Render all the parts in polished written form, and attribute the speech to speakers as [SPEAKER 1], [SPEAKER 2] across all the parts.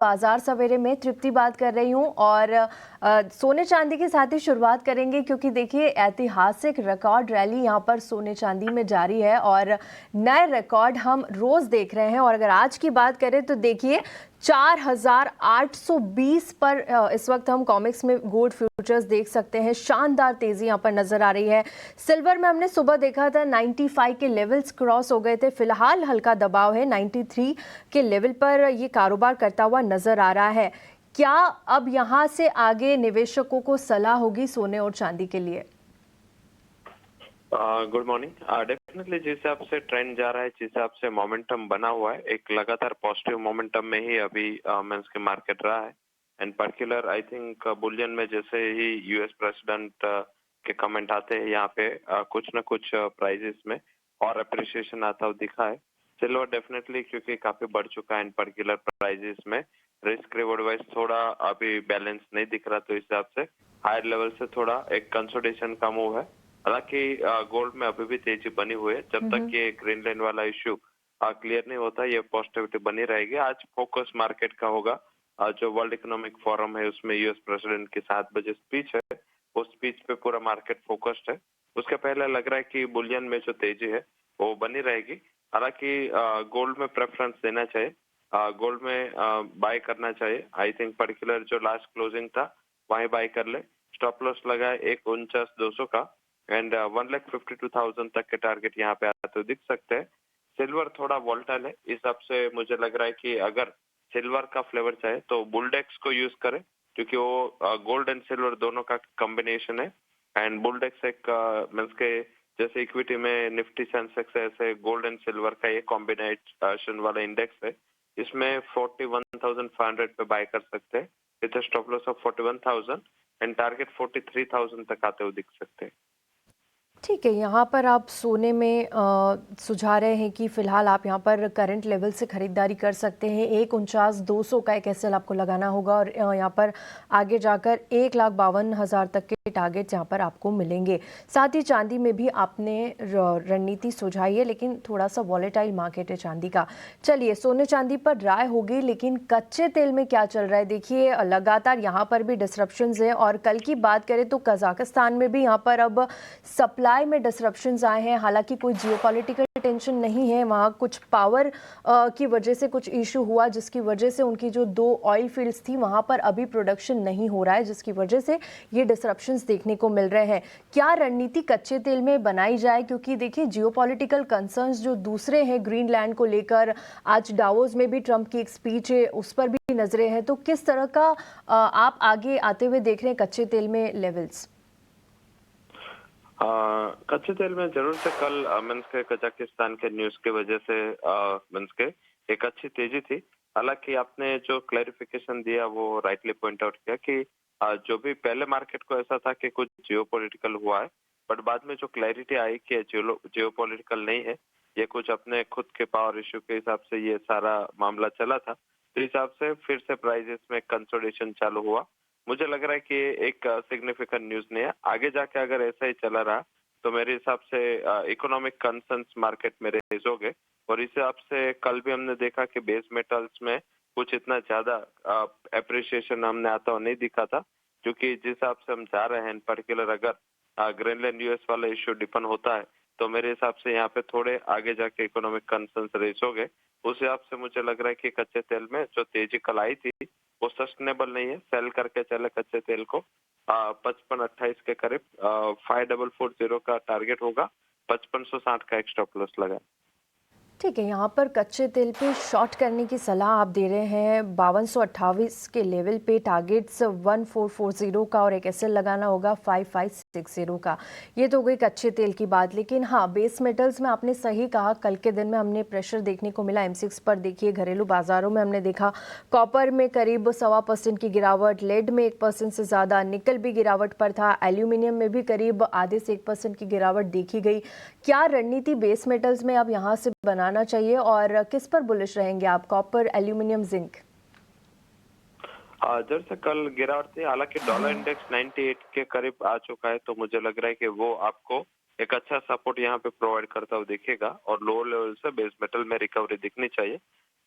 [SPEAKER 1] बाजार सवेरे में तृप्ति बात कर रही हूँ और सोने चांदी के साथ ही शुरुआत करेंगे क्योंकि देखिए ऐतिहासिक रिकॉर्ड रैली यहाँ पर सोने चांदी में जारी है और नए रिकॉर्ड हम रोज देख रहे हैं। और अगर आज की बात करें तो देखिए 4820 पर इस वक्त हम कॉमिक्स में गोल्ड फ्यूचर्स देख सकते हैं। शानदार तेजी यहाँ पर नजर आ रही है। सिल्वर में हमने सुबह देखा था 95 के लेवल्स क्रॉस हो गए थे। फिलहाल हल्का दबाव है, 93 के लेवल पर ये कारोबार करता हुआ नजर आ रहा है। क्या अब यहां से आगे निवेशकों को सलाह होगी सोने और चांदी के लिए?
[SPEAKER 2] Good morning. डेफिनेटली जिस हिसाब से ट्रेंड जा रहा है, जिस हिसाब से मोमेंटम बना हुआ है, एक लगातार पॉजिटिव मोमेंटम में ही अभी मेंस के मार्केट रहा है। And particular I think Boolean में जैसे ही यूएस प्रेसिडेंट के कमेंट आते हैं यहाँ पे कुछ न कुछ प्राइजेस में और अप्रिसिएशन आता हुआ दिखा है। सिल्वर डेफिनेटली क्योंकि काफी बढ़ चुका है, इन पर्टिकुलर प्राइजेस में रिस्क रिवॉर्ड वाइज थोड़ा अभी बैलेंस नहीं दिख रहा, तो इस हिसाब से हायर लेवल से थोड़ा एक कंसोलिडेशन का मूव है। हालांकि गोल्ड में अभी भी तेजी बनी हुई है। जब तक ये ग्रीनलैंड वाला इश्यू क्लियर नहीं होता, ये पॉजिटिविटी बनी रहेगी। आज फोकस मार्केट का होगा। जो वर्ल्ड इकोनॉमिक फोरम है उसमें यूएस प्रेसिडेंट की 7 बजे स्पीच है, उस स्पीच पे पूरा मार्केट फोकस्ड है। उसके पहले लग रहा है कि बुलियन में जो तेजी है वो बनी रहेगी। हालांकि गोल्ड में प्रेफरेंस देना चाहिए, गोल्ड में बाय करना चाहिए। आई थिंक पर्टिकुलर जो लास्ट क्लोजिंग था वहीं बाय कर ले। स्टॉप लॉस लगा है 149,200 का एंड 1,52,000 तक के टारगेट यहाँ पे आते हुए दिख सकते हैं। सिल्वर थोड़ा वोल्टाइल है, इस हिसाब से मुझे लग रहा है कि अगर सिल्वर का फ्लेवर चाहे तो बुलडेक्स को यूज करें, क्योंकि वो गोल्ड एंड सिल्वर दोनों का कॉम्बिनेशन है। एंड बुलडेक्स एक मीन्स के जैसे इक्विटी में निफ्टी सेंसेक्स है, ऐसे गोल्ड एंड सिल्वर का ये कॉम्बिनेशन वाला इंडेक्स है। इसमें 41,500 पे बाय कर सकते हैं with stop loss of 41,000 and target 43,000 तक आते हुए दिख सकते हैं।
[SPEAKER 1] ठीक है, यहाँ पर आप सोने में सुझा रहे हैं कि फिलहाल आप यहाँ पर करंट लेवल से खरीदारी कर सकते हैं। 149,200 का एक एसएल आपको लगाना होगा और यहाँ पर आगे जाकर 1,52,000 तक के टारगेट यहाँ पर आपको मिलेंगे। साथ ही चांदी में भी आपने रणनीति सुझाई है, लेकिन थोड़ा सा वॉलेटाइल मार्केट है चांदी का। चलिए, सोने चांदी पर राय होगी, लेकिन कच्चे तेल में क्या चल रहा है? देखिए लगातार यहाँ पर भी डिसरप्शंस है और कल की बात करें तो कजाकिस्तान में भी यहाँ पर अब सप्लाई में डिसरप्शंस आए हैं। हालांकि कोई जियोपॉलिटिकल टेंशन नहीं है, वहां कुछ पावर की वजह से कुछ इशू हुआ जिसकी वजह से उनकी जो 2 ऑयल फील्ड्स थी वहां पर अभी प्रोडक्शन नहीं हो रहा है, जिसकी वजह से ये डिसरप्शंस देखने को मिल रहे हैं। क्या रणनीति कच्चे तेल में बनाई जाए? क्योंकि देखिए जियोपॉलिटिकल कंसर्न्स जो दूसरे हैं ग्रीनलैंड को लेकर, आज डावोस में भी ट्रंप की एक स्पीच है, उस पर भी नजरें हैं। तो किस तरह का आप आगे आते हुए देख रहे हैं कच्चे तेल में लेवल्स?
[SPEAKER 2] कच्चे तेल में जरूर से कल मीन्स के कजाकिस्तान के न्यूज की वजह से मीन्स के एक अच्छी तेजी थी। हालांकि आपने जो क्लैरिफिकेशन दिया वो राइटली पॉइंट आउट किया कि जो भी पहले मार्केट को ऐसा था कि कुछ जियोपॉलिटिकल हुआ है, बट बाद में जो क्लैरिटी आई कि जियोपॉलिटिकल नहीं है, ये कुछ अपने खुद के पावर इश्यू के हिसाब से ये सारा मामला चला था, तो हिसाब से फिर से प्राइजेस में कंसोलिडेशन चालू हुआ। मुझे लग रहा है कि एक सिग्निफिकेंट न्यूज नहीं है। आगे जाके अगर ऐसा ही चला रहा तो मेरे हिसाब से इकोनॉमिक कंसर्न्स मार्केट में रेज हो गए और इस हिसाब से कल भी हमने देखा कि बेस मेटल्स में कुछ इतना ज्यादा एप्रिसिएशन हमने आता हुआ नहीं दिखा था, क्योंकि जिस हिसाब से हम जा रहे हैं, पर्टिकुलर अगर ग्रीनलैंड यूएस वाला इश्यू डिफन होता है तो मेरे हिसाब से यहाँ पे थोड़े आगे जाके इकोनॉमिक कंसर्न्स रेज हो गए। उस हिसाब से मुझे लग रहा है कि कच्चे तेल में जो तेजी कल आई थी वो सस्टेनेबल नहीं है। सेल करके चले कच्चे तेल को 55-28 के करीब 5440 का टारगेट होगा, 5560 का एक स्टॉप लॉस लगा।
[SPEAKER 1] ठीक है, यहाँ पर कच्चे तेल पे शॉर्ट करने की सलाह आप दे रहे हैं। 5228 के लेवल पे टारगेट्स 1440 का और एक एसएल लगाना होगा 5560 का। ये तो हो गई कच्चे तेल की बात। लेकिन हाँ, बेस मेटल्स में आपने सही कहा, कल के दिन में हमने प्रेशर देखने को मिला M6 पर। देखिए घरेलू बाजारों में हमने देखा कॉपर में करीब 1.25% की गिरावट, लेड में 1% से ज़्यादा, निकल भी गिरावट पर था, एल्यूमिनियम में भी करीब आधे से 1% की गिरावट देखी गई। क्या रणनीति बेस मेटल्स में अब यहाँ से बनाना चाहिए और किस पर बुलिश रहेंगे आप? Copper, aluminium, zinc?
[SPEAKER 2] जैसे कल गिरावट थी, हालांकि डॉलर इंडेक्स 98 के करीब आ चुका है, तो मुझे लग रहा है कि वो आपको एक अच्छा सपोर्ट यहाँ पे प्रोवाइड करता हुआ दिखेगा और लोअर लेवल से बेस मेटल में रिकवरी दिखनी चाहिए।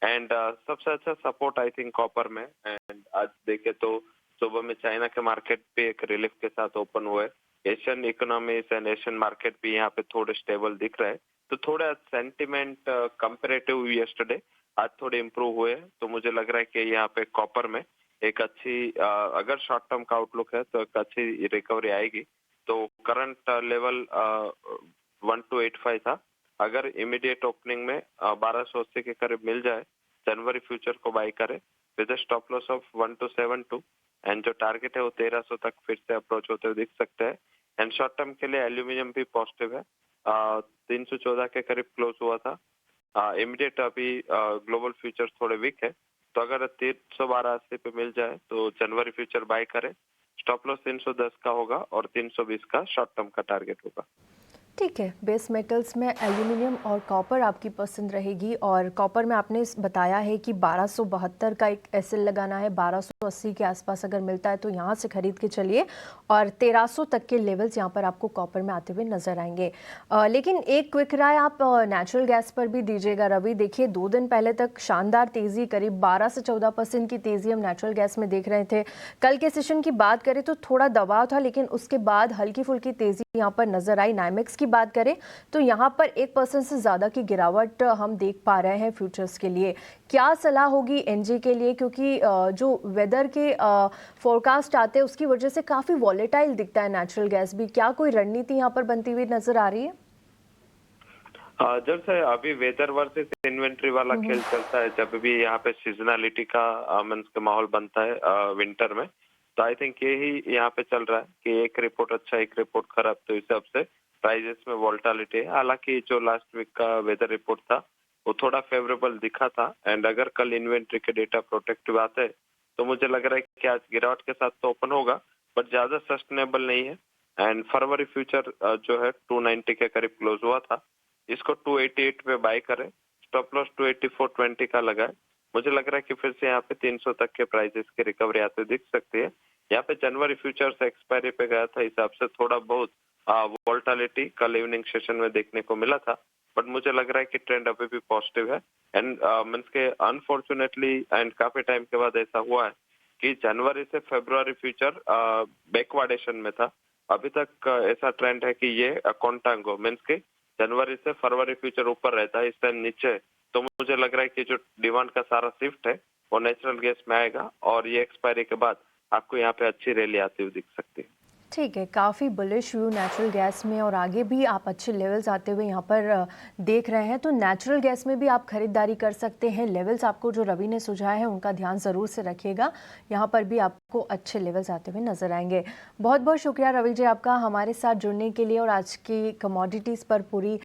[SPEAKER 2] एंड सबसे अच्छा सपोर्ट आई थिंक कॉपर में। एंड आज देखे तो सुबह में चाइना के मार्केट पे एक रिलीफ के साथ ओपन हुए। Asian economies and Asian market भी यहाँ पे थोड़े स्टेबल दिख रहे हैं, तो थोड़ा सेंटिमेंट कंपेरेटिव यस्टरडे आज थोड़े इम्प्रूव हुए। तो मुझे लग रहा है कि यहाँ पे कॉपर में एक अच्छी अगर शॉर्ट टर्म का आउटलुक है तो एक अच्छी रिकवरी आएगी। तो करंट लेवल 1285 था। अगर इमीडिएट ओपनिंग में 1280 के करीब मिल जाए, जनवरी फ्यूचर को बाई करे with stop loss of 1272 and जो टारगेट है वो 1300 तक फिर से अप्रोच होते हुए दिख सकते हैं। एंड शॉर्ट टर्म के लिए एल्यूमिनियम भी पॉजिटिव है, 314 के करीब क्लोज हुआ था। इमीडिएट अभी ग्लोबल फ्यूचर थोड़े वीक है, तो अगर 312.80 पे मिल जाए तो जनवरी फ्यूचर बाय करें। स्टॉप लॉस 310 का होगा और 320 का शॉर्ट टर्म का टारगेट होगा।
[SPEAKER 1] ठीक है, बेस मेटल्स में एल्यूमिनियम और कॉपर आपकी पसंद रहेगी। और कॉपर में आपने बताया है कि 1272 का एक एसएल लगाना है, 1280 के आसपास अगर मिलता है तो यहाँ से खरीद के चलिए, और 1300 तक के लेवल्स यहाँ पर आपको कॉपर में आते हुए नजर आएंगे। लेकिन एक क्विक राय आप नेचुरल गैस पर भी दीजिएगा रवि। देखिए 2 दिन पहले तक शानदार तेज़ी, करीब 12 से 14% की तेज़ी हम नेचुरल गैस में देख रहे थे। कल के सेशन की बात करें तो थोड़ा दबाव था, लेकिन उसके बाद हल्की फुल्की तेज़ी यहाँ पर नजर आई। नाइमेक्स की बात करें तो यहाँ पर 1% से ज़्यादा की गिरावट हम देख पा रहे हैं फ्यूचर्स के लिए। क्या सलाह होगी एनजी के लिए, क्योंकि जो वेदर के फोरकास्ट आते हैं उसकी वजह से काफ़ी वॉलेटाइल दिखता है नेचुरल गैस भी। क्या कोई रणनीति यहाँ पर बनती हुई नजर आ रही है?
[SPEAKER 2] जैसे अभी वेदर वर्सेस इन्वेंट्री वाला खेल चलता है, जब भी यहाँ पे सीजनलिटी का मीन्स का माहौल बनता है विंटर में, तो आई थिंक यही यहाँ पे चल रहा है कि एक रिपोर्ट अच्छा एक रिपोर्ट खराब, तो इस हिसाब से प्राइजेस में वोलेटिलिटी है। हालांकि जो लास्ट वीक का वेदर रिपोर्ट था वो थोड़ा फेवरेबल दिखा था, एंड अगर कल इन्वेंट्री के डेटा प्रोटेक्टिव आते हैं तो मुझे लग रहा है कि आज गिरावट के साथ तो ओपन होगा, बट ज्यादा सस्टेनेबल नहीं है। एंड फरवरी फ्यूचर जो है 290 के करीब क्लोज हुआ था, इसको 288 पे बाय करें। स्टॉप लॉस 284.20 का लगा है। मुझे लग रहा है कि फिर से यहाँ पे 300 तक के प्राइसेस की रिकवरी आते दिख सकती है। यहाँ पे जनवरी फ्यूचर्स एक्सपायरी पे गया था, हिसाब से थोड़ा बहुत वोलेटिलिटी कल इवनिंग सेशन में देखने को मिला था, बट मुझे लग रहा है कि ट्रेंड अभी भी पॉजिटिव है। एंड मीन्स के अनफॉर्चुनेटली एंड काफी टाइम के बाद ऐसा हुआ है कि जनवरी से फरवरी फ्यूचर बैकवर्डेशन में था। अभी तक ऐसा ट्रेंड है कि ये कॉन्टांगो मीन्स के जनवरी से फरवरी फ्यूचर ऊपर रहता है, इस टाइम नीचे है। तो मुझे लग रहा है कि जो डिमांड का सारा शिफ्ट है वो नेचुरल गैस में आएगा, और ये एक्सपायरी के बाद आपको यहाँ पे अच्छी रैली आती हुई दिख सकती है।
[SPEAKER 1] ठीक है, काफ़ी बुलिश व्यू नेचुरल गैस में, और आगे भी आप अच्छे लेवल्स आते हुए यहाँ पर देख रहे हैं। तो नेचुरल गैस में भी आप खरीदारी कर सकते हैं। लेवल्स आपको जो रवि ने सुझाया है उनका ध्यान ज़रूर से रखिएगा, यहाँ पर भी आपको अच्छे लेवल्स आते हुए नजर आएंगे। बहुत बहुत शुक्रिया रवि जी आपका हमारे साथ जुड़ने के लिए और आज की कमोडिटीज़ पर पूरी